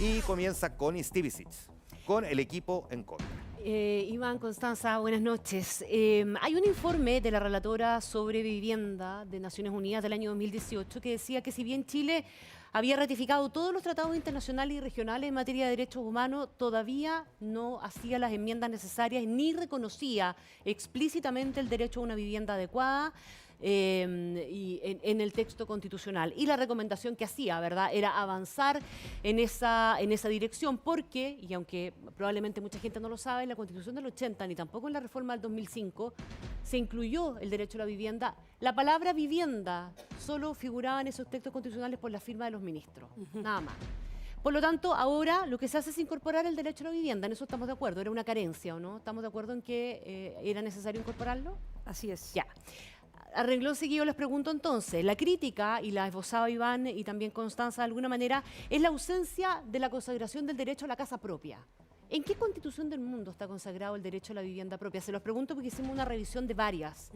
Y comienza Connie Stevicic, con el equipo en contra. Iván, Constanza, buenas noches. Hay un informe de la relatora sobre vivienda de Naciones Unidas del año 2018 que decía que si bien Chile había ratificado todos los tratados internacionales y regionales en materia de derechos humanos, todavía no hacía las enmiendas necesarias ni reconocía explícitamente el derecho a una vivienda adecuada en el texto constitucional. Y la recomendación que hacía, ¿verdad?, era avanzar en esa dirección porque, y aunque probablemente mucha gente no lo sabe, en la Constitución del 80 ni tampoco en la reforma del 2005 se incluyó el derecho a la vivienda. La palabra vivienda solo figuraba en esos textos constitucionales por la firma de los ministros, nada más. Por lo tanto, ahora lo que se hace es incorporar el derecho a la vivienda. En eso estamos de acuerdo. Era una carencia, ¿o no? ¿Estamos de acuerdo en que era necesario incorporarlo? Así es. Ya. A renglón seguido les pregunto entonces, la crítica, y la esbozaba Iván y también Constanza de alguna manera, es la ausencia de la consagración del derecho a la casa propia. ¿En qué constitución del mundo está consagrado el derecho a la vivienda propia? Se los pregunto porque hicimos una revisión de varias.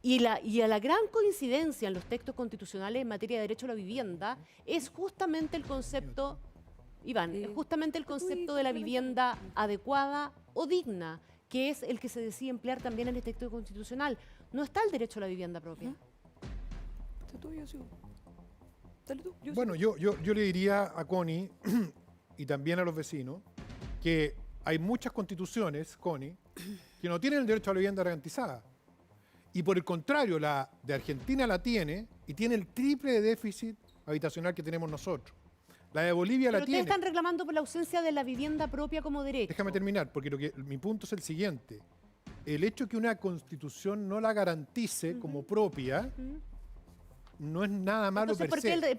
Y a la gran coincidencia en los textos constitucionales en materia de derecho a la vivienda es justamente el concepto, Iván, es justamente el concepto de la vivienda adecuada o digna, que es el que se decide emplear también en el texto constitucional. No está el derecho a la vivienda propia. Bueno, yo le diría a Connie y también a los vecinos que hay muchas constituciones, Connie, que no tienen el derecho a la vivienda garantizada. Y por el contrario, la de Argentina la tiene y tiene el triple de déficit habitacional que tenemos nosotros. La de Bolivia la tiene. Pero ustedes están reclamando por la ausencia de la vivienda propia como derecho. Déjame terminar, porque mi punto es el siguiente. El hecho que una constitución no la garantice como propia no es nada malo per se.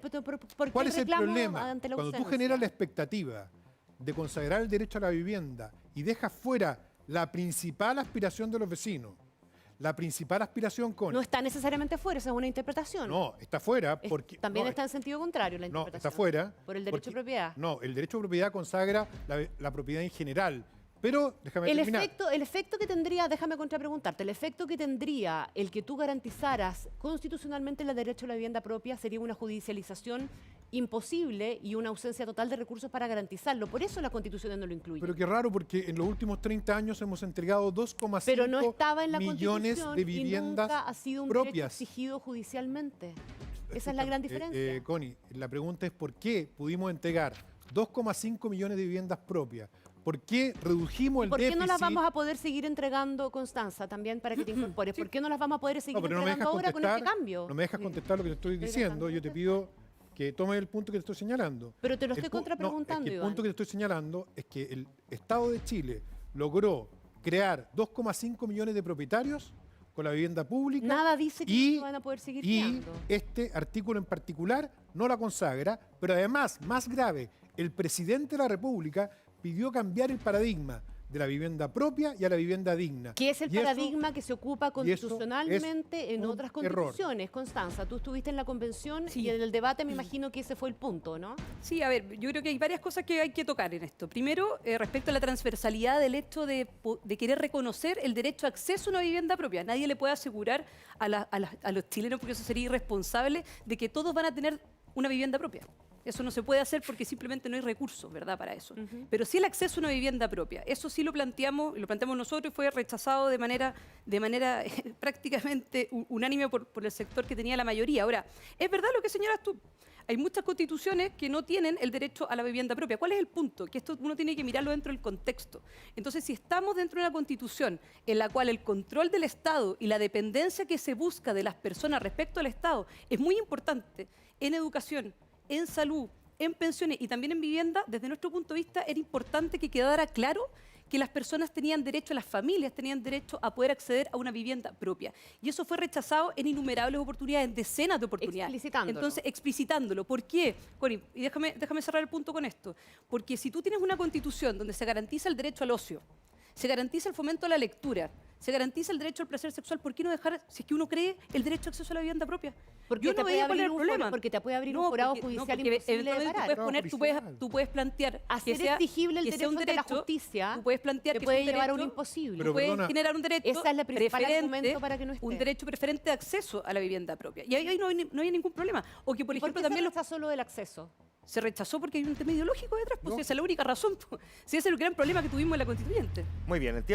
¿Cuál es el problema? Cuando tú generas la expectativa de consagrar el derecho a la vivienda y dejas fuera la principal aspiración de los vecinos, la principal aspiración con... No está necesariamente fuera, esa es una interpretación. No, está fuera porque... También está en sentido contrario la interpretación. No, está fuera. Por el derecho a propiedad. No, el derecho a propiedad consagra la propiedad en general. Pero, déjame terminar. El efecto que tendría, déjame contrapreguntarte, el efecto que tendría el que tú garantizaras constitucionalmente el derecho a la vivienda propia sería una judicialización imposible y una ausencia total de recursos para garantizarlo. Por eso la Constitución no lo incluye. Pero qué raro, porque en los últimos 30 años hemos entregado 2,5 Pero no estaba en la millones de viviendas y nunca ha sido un propias. derecho exigido judicialmente. Esa es la gran diferencia. Connie, la pregunta es ¿por qué pudimos entregar 2,5 millones de viviendas propias? ¿Por qué redujimos el déficit? ¿Por qué no las vamos a poder seguir entregando, Constanza, también para que te incorpores? ¿Por qué no las vamos a poder seguir entregando ahora con este cambio? No me dejas contestar lo que te estoy diciendo. Yo te pido que tomes el punto que te estoy señalando. Pero te lo estoy contrapreguntando, Iván. El Iván. punto que te estoy señalando es que el Estado de Chile logró crear 2,5 millones de propietarios con la vivienda pública. Nada dice que no van a poder seguir creando. Este artículo en particular no la consagra, pero además, más grave, el presidente de la República pidió cambiar el paradigma de la vivienda propia y a la vivienda digna. Que es el paradigma que se ocupa constitucionalmente en otras constituciones. Constanza, tú estuviste en la convención y en el debate me imagino que ese fue el punto, ¿no? Sí, a ver, yo creo que hay varias cosas que hay que tocar en esto. Primero, respecto a la transversalidad del hecho de querer reconocer el derecho a acceso a una vivienda propia. Nadie le puede asegurar a los chilenos, porque eso sería irresponsable, de que todos van a tener una vivienda propia. Eso no se puede hacer porque simplemente no hay recursos, ¿verdad?, para eso. Pero sí el acceso a una vivienda propia. Eso sí lo planteamos nosotros y fue rechazado de manera prácticamente unánime por el sector que tenía la mayoría. Ahora, es verdad lo que señalas tú. Hay muchas constituciones que no tienen el derecho a la vivienda propia. ¿Cuál es el punto? Que esto uno tiene que mirarlo dentro del contexto. Entonces, si estamos dentro de una constitución en la cual el control del Estado y la dependencia que se busca de las personas respecto al Estado es muy importante en educación, en salud, en pensiones y también en vivienda, desde nuestro punto de vista era importante que quedara claro que las personas tenían derecho, las familias tenían derecho a poder acceder a una vivienda propia. Y eso fue rechazado en innumerables oportunidades, en decenas de oportunidades. Explicitándolo. Entonces, explicitándolo. ¿Por qué? Connie, y déjame cerrar el punto con esto. Porque si tú tienes una constitución donde se garantiza el derecho al ocio, se garantiza el fomento a la lectura, se garantiza el derecho al placer sexual, ¿por qué no dejar, si es que uno cree, el derecho a acceso a la vivienda propia? Porque yo no veía cuál era el problema. Porque te puede abrir un jurado judicial imposible de parar. Tú puedes plantear hacer exigible el derecho de la justicia, tú puedes plantear que puede llevar a un imposible. Tú puedes generar un derecho Esa es la principal argumento para que no esté. Un derecho preferente de acceso a la vivienda propia. Y ahí no hay ningún problema. O que, por ejemplo, ¿por qué también se rechazó lo del acceso? Se rechazó porque hay un tema ideológico detrás, pues esa es la única razón. Si ese es el gran problema que tuvimos en la constituyente. Muy bien,